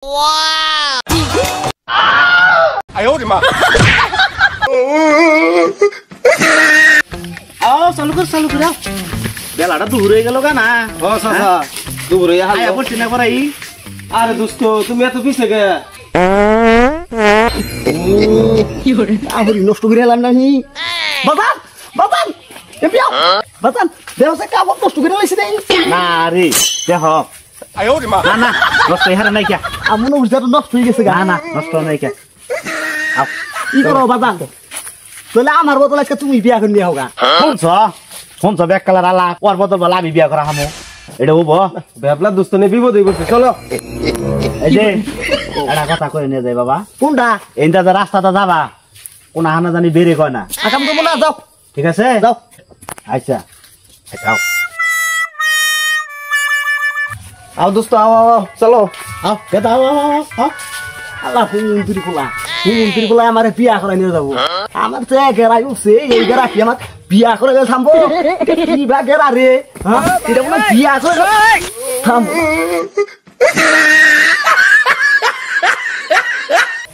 哎呦我的妈চালু কর বেলাটা দূর হয়ে গেল না দূর হয়ে আয়া পড়ছি না করাই আরে দোস্ত তুমি এত পিছে গে আবরি নষ্ট করে এলাম নাহি বাজান বাজান এপিয়া বাজান দেহ সে কাবত নষ্ট করে লাইছে দেই না রে দেহ 哎呦我的妈 না না নষ্ট হারে নাই কে আমন উজা নষ্ট হয়ে গেছে গা না নষ্ট নাই কে আও ই করো বাজান তাহলে আমার বদল আজকে তুমি বিয়া করে নিয়ে হোগা শুনছ ব্যাক কালার আলা ওর বদল বলে আমি বিয়া করা হামো এটা হবো ভেবলা দোস্ত নে বিপদ হই বসে চলো এই যে এটা কথা কই নিয়ে যাই বাবা কোনটা এইটা যে রাস্তাটা যাবা কোন হানা জানি বেরে কয় না আকাম তো না যাও ঠিক আছে যাও আচ্ছা যাও আও দোস্ত আও চলো আও কেটা আও আল্লাহ হুমুন্তির পোলা আমার বিয়া করে নিয়ে যাবো আমার তো গেরাই উঠছে এই গেরা কি আমার বিয়া করে থামবো কি বা গেরা রে এটা বলে বিয়া করে থামবো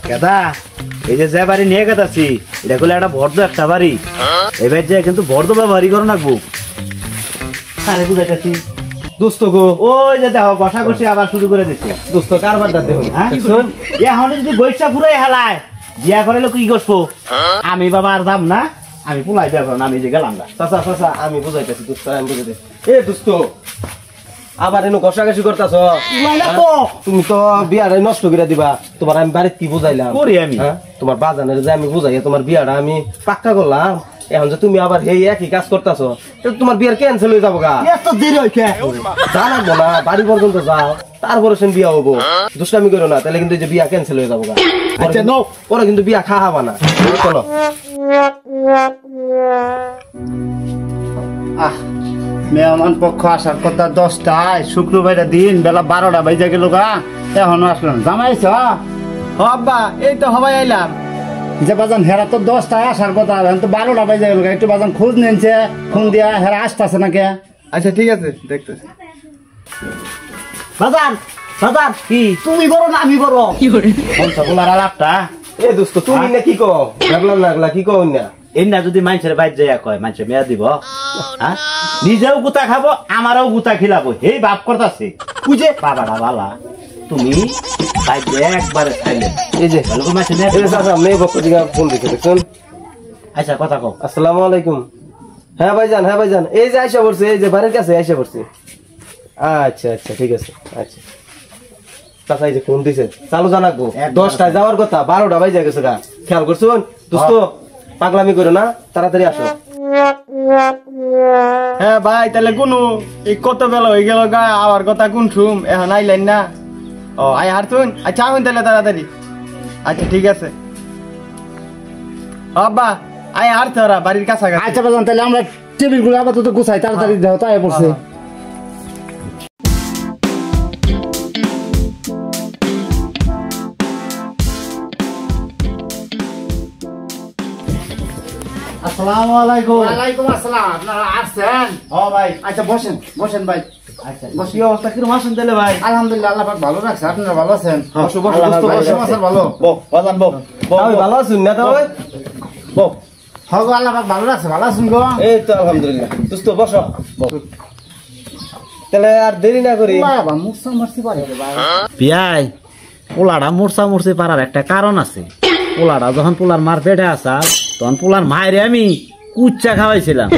কেটা এই যে বাড়ি নিয়ে গেছি এটা করলে একটা ভর্দ একটা বাড়ি এবার যে কিন্তু ভর্দ বাড়ি করে রাখবো আরে বুঝাইতেছি দোস্ত গো ওই যে দেখো বসা কষি আবার শুরু করে দিচ্ছে দোস্ত কারবার দাতে হই শুন এখন যদি বৈশা ঘুরে হেলায় বিয়া করে কি করবো আমি বাবা আর দাম না আমি পুলাই বিয়া করো আমি যে গেলাম না চাচা আমি বুঝাইতেছি দোস্ত আমি বুঝাইতেছি এ দোস্ত আবার এনে কষাকষি করতাছ তুমি তো বিয়াটা নষ্ট করে দিবা তোমার আমি বাড়িতে কি বুঝাইলাম করি আমি তোমার বাজানের যে আমি বুঝাই তোমার বিয়াটা আমি পাক্কা করলাম এখন যে তুমি আবার এই একই কাজ করতেছ তোমার বিয়ার ক্যান্সেল হয়ে যাবো গা এত দেরি হইছে জানাবো না বাড়ি পর্যন্ত যাও তারপরে সে বিয়া হবো দুষ্টামি করো না তাহলে কিন্তু যে বিয়া ক্যান্সেল হয়ে যাবো গা আচ্ছা নো পরে কিন্তু বিয়া খাওয়াবা না চলো মেহমান পক্ষ আসার কথা 10টায় শুক্রবার দিন বেলা 12টা বাজে গেল গা এখনো আসলাম জামাইছ আব্বা এই তো হবাই আইলাম যে বাজান হেরা তো 10টায় আসার কথা এখন তো 12টা বাজে গেল একটু বাজান খোঁজ নিয়েছে ফোন দিয়া হেরা আসতেছে না কে আচ্ছা ঠিক আছে দেখতেছি বাজান বাজান কি তুমি বড় না আমি বড় কি করে বলার আলাপটা এ দোস্ত তুমি না কি কো লাগলাম লাগলা কি কো না এন্না যদি মানুষের বাইর যাইয়া কয় মানুষের মেয়া দিব হ্যাঁ নিজেও গুতা খাবো আমারও গুতা খিলাবো এই বাপ করতেছে বুঝে বাবাটা বালা তুমি একবারে খাইলে এই যে মেয়ে পক্ষ থেকে ফোন দিচ্ছে দেখুন আচ্ছা কথা কও আসসালামু আলাইকুম হ্যাঁ ভাইজান এই যে আইসা পড়ছে এই যে বাড়ির কাছে আইসা পড়ছে আচ্ছা আচ্ছা ঠিক আছে আচ্ছা চাচা এই যে ফোন দিছে চালু জানাবো 10টায় যাওয়ার কথা 12টা বাজে গেছে গা খেয়াল করছুন দোস্ত পাগলামি করো না তাড়াতাড়ি আসো হ্যাঁ ভাই তাহলে কোনো এই কত বেলা হয়ে গেল গা আবার কথা কোন শুম এখন আইলেন না ও আই হারতুন আচ্ছা আহুন তাহলে তাড়াতাড়ি আচ্ছা ঠিক আছে আব্বা আই হারতে ওরা বাড়ির কাছাকাছি আচ্ছা বাজান তাহলে আমরা টেবিল গুলো আপাতত গুছাই তাড়াতাড়ি যাও তাই পড়ছে আসসালামু আলাইকুম ওয়ালাইকুম আসসালাম আপনারা আসছেন ও ভাই আচ্ছা বসেন ভাই আচ্ছা কি অবস্থা কিরকম আছেন তাহলে ভাই আলহামদুলিল্লাহ আল্লাহ পাক ভালো রাখছে আপনারা ভালো আছেন বসো বসো আল্লাহ দোস্ত ভালো বসো সমাচার ভালো বাজান আমি ভালো আছুন না তো হগো আল্লাহ পাক ভালো রাখছে ভালো আছেন গো এই তো আলহামদুলিল্লাহ দোস্ত বসো তাহলে আর দেরি না করি বাবা মুসা মারছি পারে রে ভাই পিয়াই পোলাটা মূর্ছা মূর্ছি পারার একটা কারণ আছে পোলাটা যখন পোলার মার পেটে আসা তখন পোলার মায়েরে আমি কুচ্চা খাওয়াইছিলাম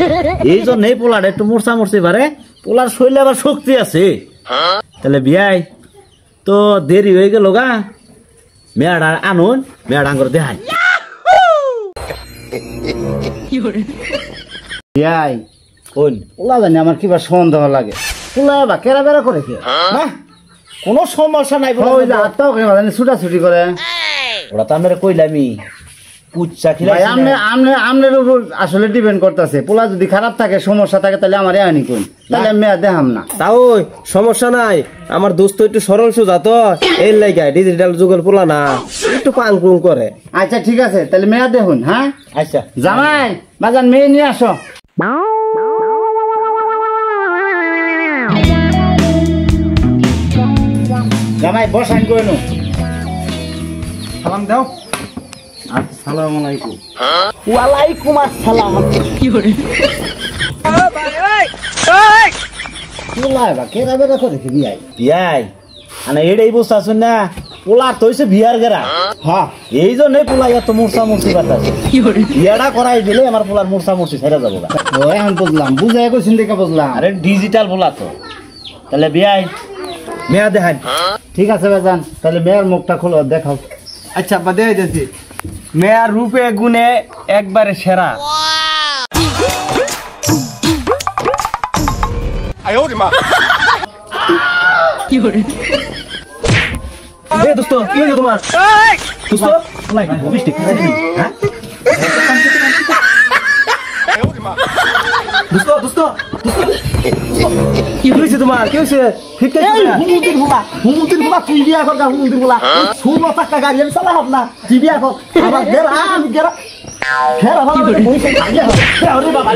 এই জন্যই পোলাটা একটু মূর্ছা মূর্ছি পারে পোলার শরীরে আবার শক্তি আছে তাহলে বিয়াই তো দেরি হয়ে গেল গা মেয়াডা আনুন মেয়াডা করে দেখাই বিয়াই কোন পোলা জানি আমার কিবা সন্দেহ লাগে পোলা বা কেরা বেড়া করে কি কোনো সমস্যা নাই ছুটাছুটি করে ওরা তো আমরা কইলামি কুচ্চা খিলাই আমনের উপর আসলে ডিপেন্ড করতেছে পোলা যদি খারাপ থাকে সমস্যা থাকে তাহলে আমার আনি কোন তাহলে আমি দেখাম না তাও সমস্যা নাই আমার দোস্ত একটু সরল সোজা তো এই লাইগা ডিজিটাল যুগের পোলা না একটু পাংপুং করে আচ্ছা ঠিক আছে তাহলে মেয়া দেখুন হ্যাঁ আচ্ছা জামাই বাজান মেয়ে নিয়ে আসো জামাই বসান করে সালাম দাও। আসসালামু আলাইকুম। ওয়ালাইকুম আসসালাম। বিয়াই মানে এটাই বুঝতে আসুন না পোলার তো হইছে বিয়ার গেরা। হ্যাঁ এই জন্যই পোলা এত মূর্ছা মূর্তি পাঠাচ্ছে। বিয়াটা করাই দিলে আমার পোলার মূর্ছা মূর্তি ছেড়ে যাবো। এখন বুঝলাম, বুঝাই কইছেন দেখে বুঝলাম। আরে ডিজিটাল পোলা তো। তাহলে বিয়াই মেয়া দেখান। ঠিক আছে ভাইজান, তাহলে মেয়ের মুখটা খোলো দেখাও। আচ্ছা আব্বা দেখে যাচ্ছি। মেয়ের রূপে গুণে একবারে সেরা। এ দোস্ত কি হলো তোমার? দোস্ত পোলাই ভবিষ্যৎ হ্যাঁ দোস্ত দোস্ত কি হয়েছে তোমার? কি হয়েছে? ঠিক আছে হুমুন্দির ভোলা তুই বিয়া কর। হুমুন্দির ভোলা 16 টাকা গাড়ি আমি চালাব না। তুই বিয়া কর। আমার গেরা আমি গেরা খেরা ভালো বইছে আগে হবে বাবা।